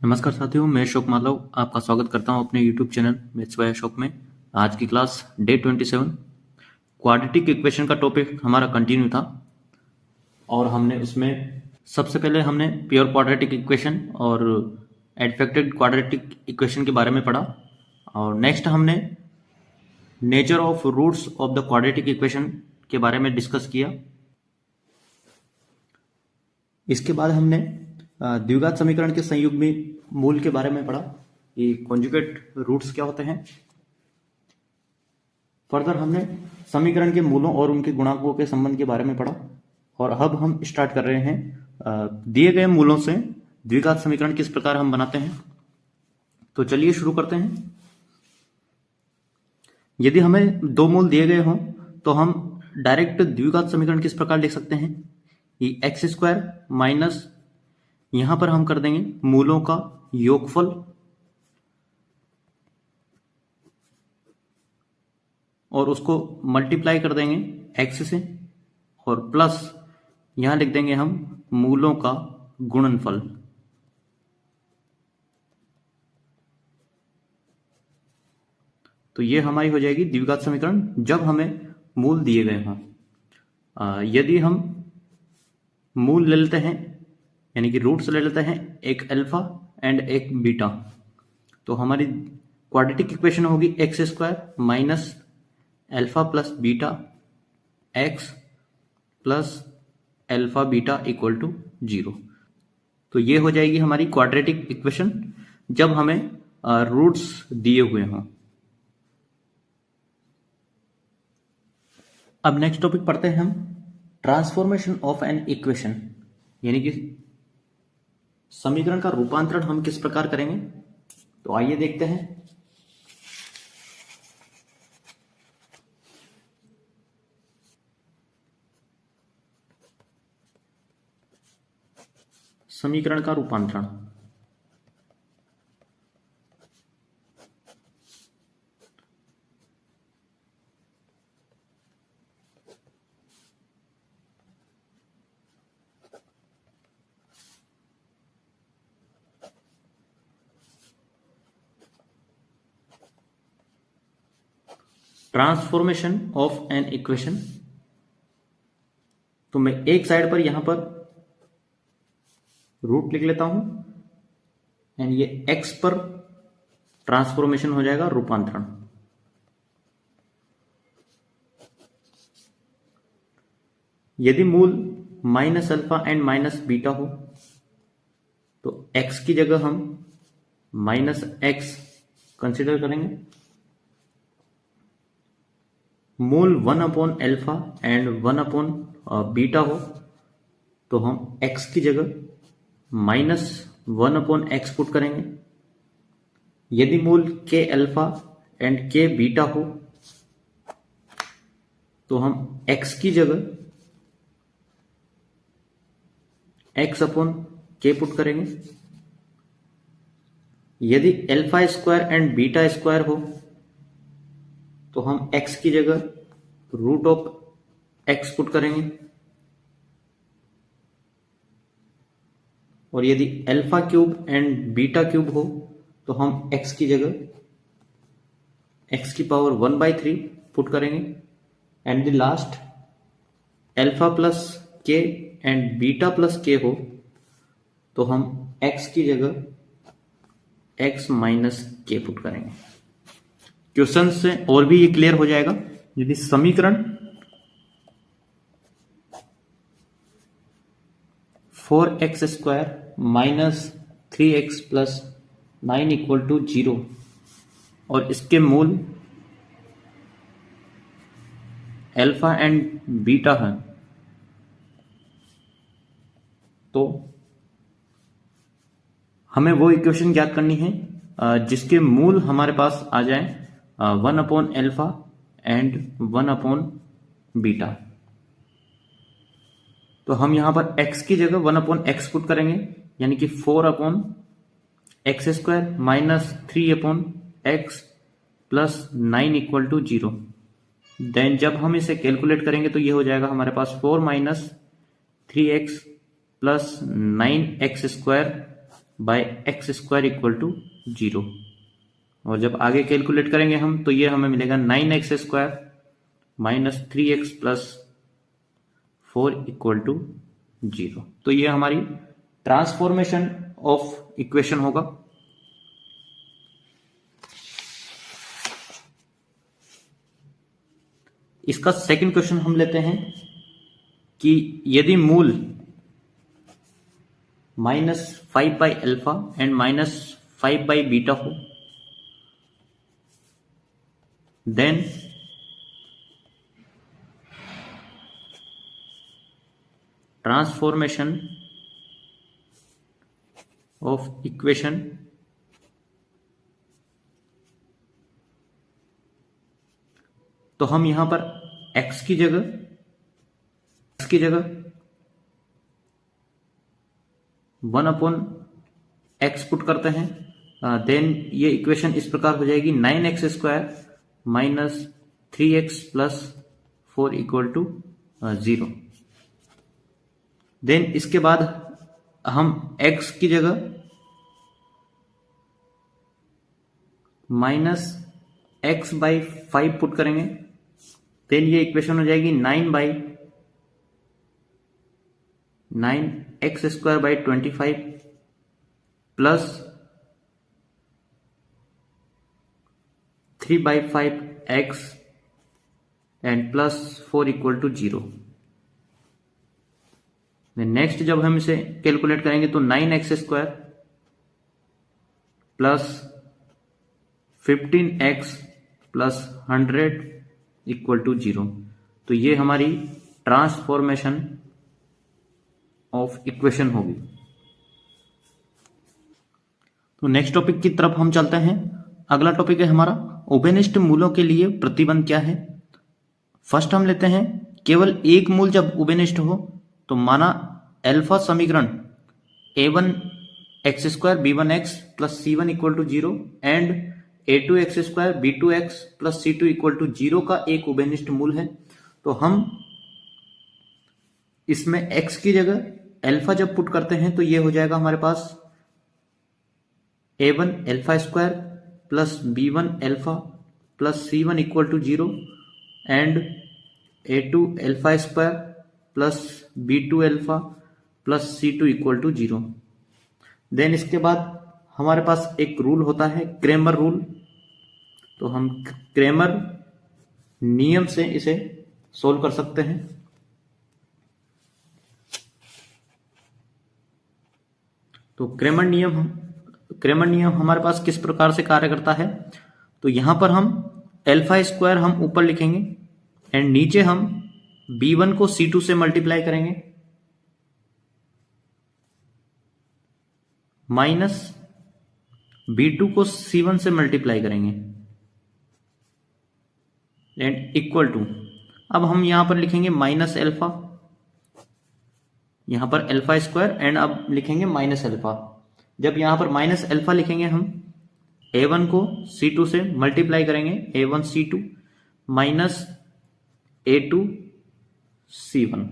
नमस्कार साथियों, मैं अशोक माधव आपका स्वागत करता हूं अपने YouTube channel maths by Ashok में। आज की क्लास डे 27 क्वाड्रेटिक इक्वेशन का टॉपिक हमारा कंटिन्यू था और हमने उसमें सबसे पहले हमने प्योर क्वाड्रेटिक इक्वेशन और एडफेक्टेड क्वाड्रेटिक इक्वेशन के बारे में पढ़ा और नेक्स्ट हमने nature of roots of the quadratic equation के बारे में डिस्कस किया। इसके बाद हमने द्विघात समीकरण के संयुग्मी मूल के बारे में पढ़ा कि कॉन्जुगेट रूट्स क्या होते हैं। फर्दर हमने समीकरण के मूलों और उनके गुणांकों के संबंध के बारे में पढ़ा और अब हम स्टार्ट कर रहे हैं दिए गए मूलों से द्विघात समीकरण किस प्रकार हम बनाते हैं। तो चलिए शुरू करते हैं। यदि हमें दो मूल दिए गए हों तो हम डायरेक्ट द्विघात समीकरण किस प्रकार लिख सकते हैं कि एक्स स्क्वायर माइनस यहां पर हम कर देंगे मूलों का योगफल और उसको मल्टीप्लाई कर देंगे एक्स से और प्लस यहां लिख देंगे हम मूलों का गुणनफल। तो ये हमारी हो जाएगी द्विघात समीकरण जब हमें मूल दिए गए हों। यदि हम मूल ले लेते हैं यानी कि रूट्स ले लेते हैं एक अल्फा एंड एक बीटा, तो हमारी क्वाड्रेटिक इक्वेशन होगी X square minus alpha plus beta X plus alpha beta equal to 0। तो ये हो जाएगी हमारी क्वाड्रेटिक इक्वेशन जब हमें रूट्स दिए हुए हों। अब नेक्स्ट टॉपिक पढ़ते हैं हम ट्रांसफॉर्मेशन ऑफ एन इक्वेशन, यानी कि समीकरण का रूपांतरण हम किस प्रकार करेंगे। तो आइए देखते हैं। समीकरण का रूपांतरण ट्रांसफॉर्मेशन ऑफ एन इक्वेशन। तो मैं एक साइड पर यहां पर रूट लिख लेता हूं एंड ये एक्स पर ट्रांसफॉर्मेशन हो जाएगा रूपांतरण। यदि मूल minus alpha and minus beta हो तो एक्स की जगह हम माइनस एक्स कंसिडर करेंगे। मूल 1 upon alpha and 1 upon beta हो तो हम x की जगह माइनस 1 अपॉन एक्स पुट करेंगे। यदि मूल k alpha and k beta हो तो हम x की जगह x अपॉन k पुट करेंगे। यदि alpha square and beta square हो तो हम x की जगह रूट ऑफ x पुट करेंगे और यदि alpha cube and beta cube हो तो हम x की जगह x की पावर 1/3 पुट करेंगे and the last alpha plus k and beta plus k हो तो हम x की जगह x माइनस k पुट करेंगे। क्वेश्चन से और भी ये क्लियर हो जाएगा। यदि समीकरण 4x square minus 3x plus 9 equal to 0 और इसके मूल अल्फा एंड बीटा है तो हमें वो इक्वेशन ज्ञात करनी है जिसके मूल हमारे पास आ जाए 1 upon alpha and 1 upon beta. तो हम यहां पर x की जगह 1 अपॉन एक्स पुट करेंगे यानी कि 4 upon X square minus 3 upon X plus 9 equal to 0। Then जब हम इसे कैलकुलेट करेंगे तो ये हो जाएगा हमारे पास 4 minus 3x plus 9x square by X square equal to 0। और जब आगे कैलकुलेट करेंगे हम तो ये हमें मिलेगा 9x square minus 3x plus 4 equal to 0। तो ये हमारी ट्रांसफॉर्मेशन ऑफ इक्वेशन होगा। इसका सेकंड क्वेश्चन हम लेते हैं कि यदि मूल -5/अल्फा एंड -5/बीटा हो, देन ट्रांसफॉर्मेशन ऑफ इक्वेशन तो हम यहां पर x की जगह 1/x पुट करते हैं। देन ये इक्वेशन इस प्रकार हो जाएगी 9x square minus 3x plus 4 equal to 0। Then इसके बाद हम x की जगह -x/5 पुट करेंगे। देन ये इक्वेशन हो जाएगी 9x square by 25 plus 3/5x and plus 4 equal to 0। Next जब हम इसे कैलकुलेट करेंगे तो 9x square plus 15x plus 100 equal to 0। तो ये हमारी ट्रांसफॉर्मेशन ऑफ इक्वेशन होगी। तो नेक्स्ट टॉपिक की तरफ हम चलते हैं। अगला टॉपिक है हमारा उभयनिष्ठ मूलों के लिए प्रतिबंध क्या है। फर्स्ट हम लेते हैं केवल एक मूल जब उभयनिष्ठ हो तो माना अल्फा समीकरण a1 x square b1 x plus c1 equal to 0 and a2 x square b2 x plus c2 equal to 0 का एक उभयनिष्ठ मूल है। तो हम इसमें x की जगह अल्फा जब पुट करते हैं तो ये हो जाएगा हमारे पास a1 alpha square plus b1 alpha plus c1 equal to 0 and a2 alpha square plus b2 alpha plus c2 equal to 0। Then इसके बाद हमारे पास एक रूल होता है क्रेमर रूल। तो हम क्रेमर नियम से इसे सोल्व कर सकते हैं। तो क्रेमर नियम हमारे पास किस प्रकार से कार्य करता है। तो यहां पर हम अल्फा स्क्वायर हम ऊपर लिखेंगे एंड नीचे हम b1 को c2 से मल्टीप्लाई करेंगे माइनस b2 को c1 से मल्टीप्लाई करेंगे एंड इक्वल टू, अब हम यहां पर लिखेंगे माइनस अल्फा, यहां पर अल्फा स्क्वायर एंड अब लिखेंगे माइनस अल्फा। जब यहां पर माइनस अल्फा लिखेंगे हम a1 को c2 से मल्टीप्लाई करेंगे a1 c2 minus a2 c1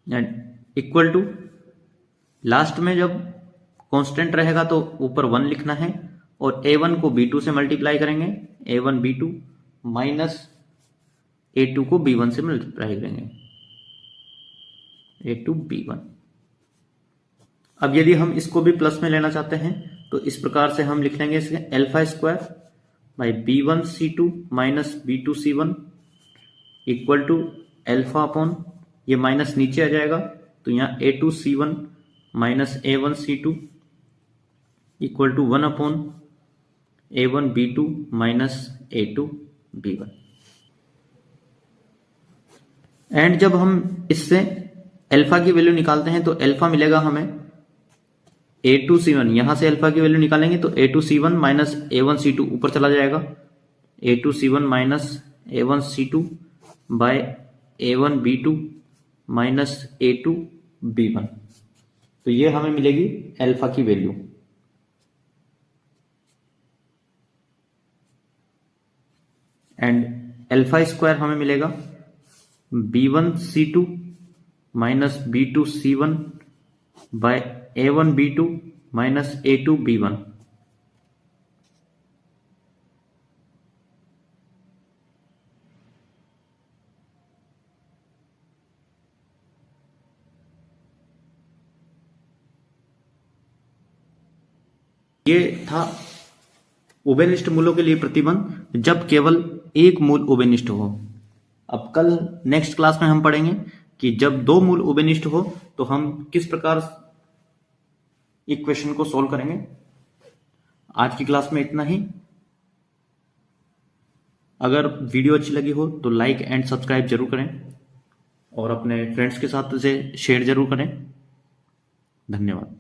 and equal to, last में जब कांस्टेंट रहेगा तो ऊपर 1 लिखना है और a1 को b2 से मल्टीप्लाई करेंगे a1 b2 माइनस a2 को b1 से मल्टीप्लाई करेंगे a2 b1। अब यदि हम इसको भी प्लस में लेना चाहते हैं तो इस प्रकार से हम लिख लेंगे इसके alpha square by b1 c2 minus b2 c1 equal to alpha upon, ये माइनस नीचे आ जाएगा तो यहाँ a2 c1 minus a1 c2 equal to 1 upon a1 b2 minus a2 b1। And जब हम इससे अल्फा की वैल्यू निकालते हैं तो अल्फा मिलेगा हमें a2 c1, यहां से अल्फा की वैल्यू निकालेंगे तो a2 c1 minus a1 c2 ऊपर चला जाएगा a2 c1 minus a1 c2 bye a1 b2 minus a2 b1। तो ये हमें मिलेगी अल्फा की वैल्यू। एंड अल्फा स्क्वायर हमें मिलेगा b1 c2 minus B2C1 bye A1B2 minus A2B1। ये था उभयनिष्ठ मूलों के लिए प्रतिबंध जब केवल एक मूल उभयनिष्ठ हो। अब कल नेक्स्ट क्लास में हम पढ़ेंगे कि जब दो मूल उभयनिष्ठ हो तो हम किस प्रकार इक्वेशन को सॉल्व करेंगे। आज की क्लास में इतना ही। अगर वीडियो अच्छी लगी हो तो लाइक एंड सब्सक्राइब जरूर करें और अपने फ्रेंड्स के साथ इसे शेयर जरूर करें। धन्यवाद।